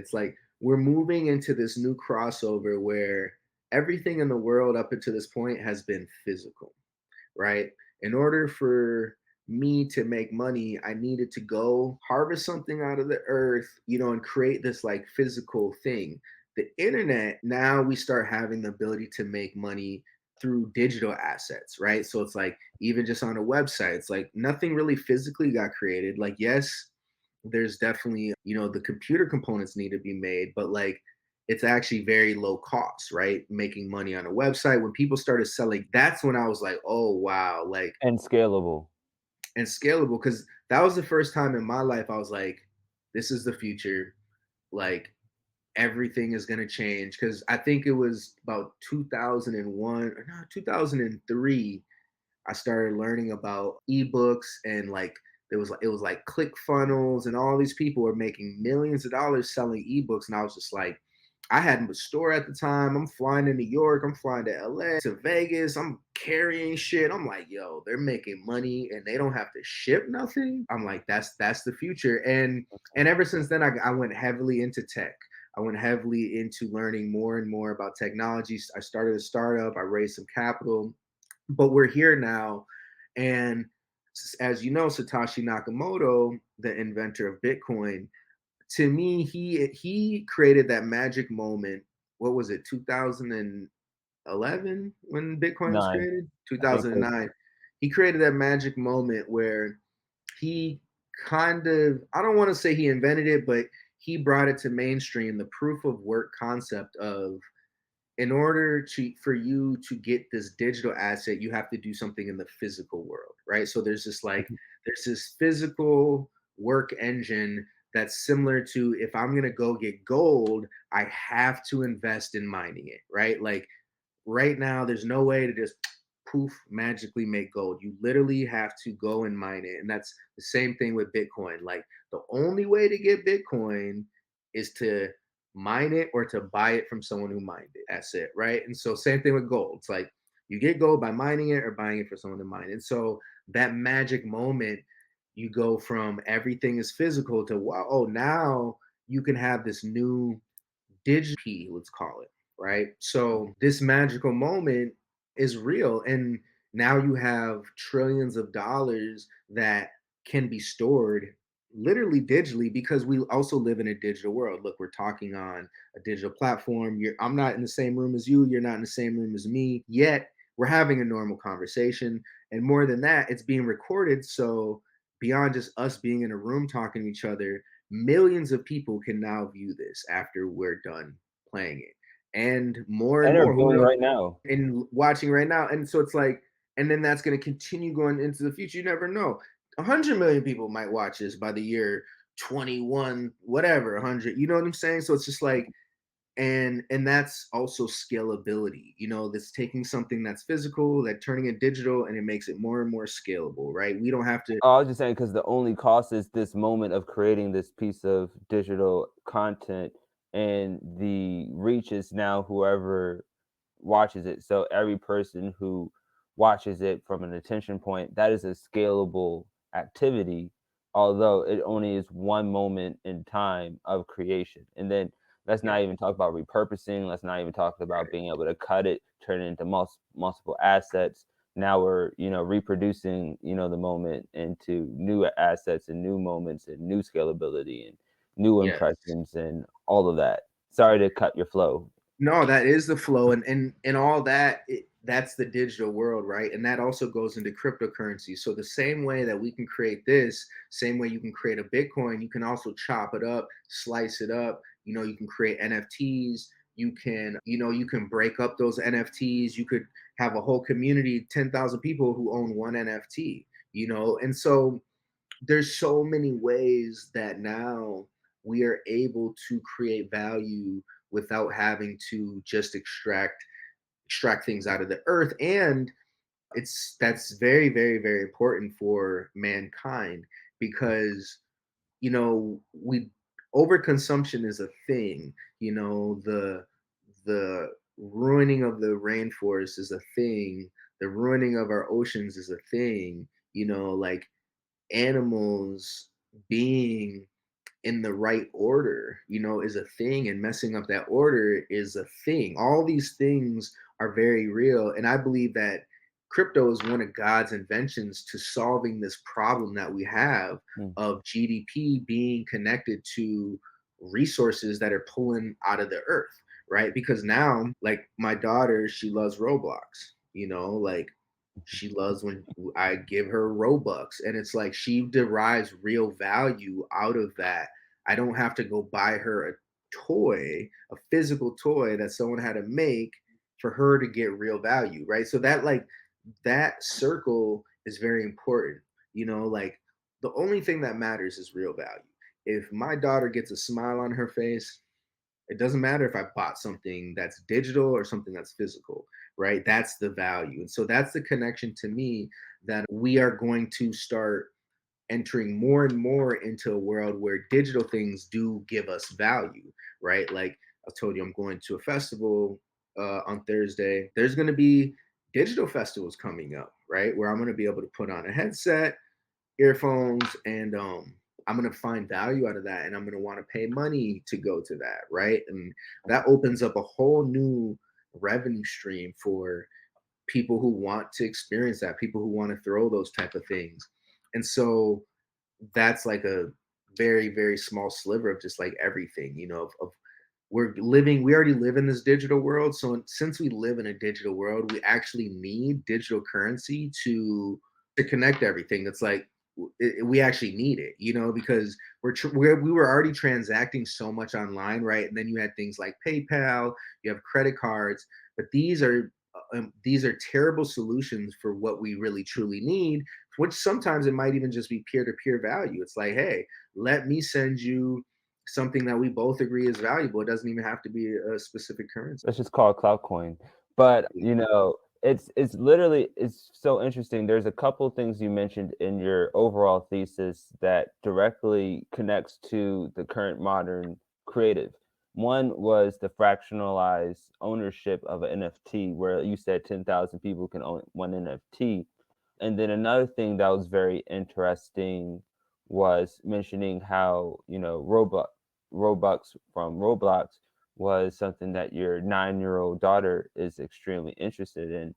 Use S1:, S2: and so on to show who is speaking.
S1: It's like we're moving into this new crossover where everything in the world up until this point has been physical, right? In order for me to make money, I needed to go harvest something out of the earth, and create this like physical thing. The internet, now we start having the ability to make money through digital assets, right? So it's like even just on a website, it's like nothing really physically got created. Like, yes, there's definitely, the computer components need to be made, but like it's actually very low cost, right? Making money on a website. When people started selling, that's when I was like, oh wow, like,
S2: And scalable.
S1: and scalable. Cause that was the first time in my life I was like, this is the future. Like everything is gonna change. Cause I think it was about 2001 or no, 2003. I started learning about eBooks and like it was like click funnels and all these people were making millions of dollars selling eBooks and I was just like I had a store at the time. I'm flying to New York. I'm flying to LA, to Vegas. I'm carrying shit. I'm like, yo, they're making money and they don't have to ship nothing. I'm like, that's the future. And ever since then, I went heavily into tech. I went heavily into learning more and more about technology. I started a startup. I raised some capital, but we're here now. And as you know, Satoshi Nakamoto, the inventor of Bitcoin, to me, he created that magic moment. What was it, 2011 when Bitcoin was
S2: 9.
S1: created?
S2: I think so.
S1: 2009. He created that magic moment where he kind of, I don't want to say he invented it, but he brought it to mainstream, the proof of work concept of in order to for you to get this digital asset, you have to do something in the physical world, right? So there's this physical work engine that's similar to if I'm gonna go get gold, I have to invest in mining it, right? Like right now, there's no way to just poof magically make gold. You literally have to go and mine it. And that's the same thing with Bitcoin. Like the only way to get Bitcoin is to mine it or to buy it from someone who mined it. That's it, right? And so same thing with gold. It's like you get gold by mining it or buying it for someone to mine it. And so that magic moment, you go from everything is physical to wow, oh now you can have this new digital, let's call it, right? So this magical moment is real. And now you have trillions of dollars that can be stored literally digitally because we also live in a digital world. Look, we're talking on a digital platform. I'm not in the same room as you. You're not in the same room as me. Yet we're having a normal conversation. And more than that, it's being recorded. So beyond just us being in a room talking to each other, millions of people can now view this after we're done playing it. And
S2: And they're
S1: more, who
S2: viewing
S1: knows,
S2: right now.
S1: and watching right now. And so it's like, and then that's going to continue going into the future. You never know. 100 million people might watch this by the year 21, whatever, 100. You know what I'm saying? So it's just like, and that's also scalability, that's taking something that's physical, that turning it digital, and it makes it more and more scalable, right? We don't have to.
S2: Oh, I was just saying because the only cost is this moment of creating this piece of digital content, and the reach is now whoever watches it. So every person who watches it from an attention point, that is a scalable activity, although it only is one moment in time of creation. And then let's
S1: Yeah,
S2: not even talk about repurposing. Let's not even talk about being able to cut it, turn it into multiple assets. Now we're, reproducing, the moment into new assets and new moments and new scalability and new
S1: yes.
S2: impressions and all of that. Sorry to cut your flow.
S1: No, that is the flow, and all that. That's the digital world, right? And that also goes into cryptocurrency. So the same way that we can create this, same way you can create a Bitcoin, you can also chop it up, slice it up. You can create NFTs. You can break up those NFTs. You could have a whole community, 10,000 people who own one NFT. And so there's so many ways that now we are able to create value without having to just extract things out of the earth. And that's very, very, very important for mankind because we overconsumption is a thing. The ruining of the rainforest is a thing. The ruining of our oceans is a thing. Like animals being in the right order, is a thing, and messing up that order is a thing. All these things are very real. And I believe that crypto is one of God's inventions to solving this problem that we have
S2: Mm.
S1: of GDP being connected to resources that are pulling out of the earth, right? Because now, like my daughter, she loves Roblox, like she loves when I give her Robux, and it's like she derives real value out of that. I don't have to go buy her a toy, a physical toy that someone had to make for her to get real value, right? So that circle is very important. Like the only thing that matters is real value. If my daughter gets a smile on her face, it doesn't matter if I bought something that's digital or something that's physical, right? That's the value. And so that's the connection to me that we are going to start entering more and more into a world where digital things do give us value, right? Like I told you, I'm going to a festival on Thursday. There's going to be digital festivals coming up, right? Where I'm going to be able to put on a headset, earphones, and I'm going to find value out of that, and I'm going to want to pay money to go to that, right? And that opens up a whole new revenue stream for people who want to experience that, people who want to throw those type of things. And so that's like a very, very small sliver of just like everything, of we already live in this digital world. So since we live in a digital world, we actually need digital currency to connect everything. That's like we actually need it, because we were already transacting so much online, right? And then you had things like PayPal, you have credit cards, but these are terrible solutions for what we really truly need, which sometimes it might even just be peer-to-peer value. It's like, hey, let me send you something that we both agree is valuable. It doesn't even have to be a specific currency.
S2: Let's just call it cloud coin. But it's literally it's so interesting. There's a couple things you mentioned in your overall thesis that directly connects to the current modern creative. One was the fractionalized ownership of an NFT, where you said 10,000 people can own one NFT. And then another thing that was very interesting was mentioning how, Robux from Roblox was something that your 9-year-old daughter is extremely interested in.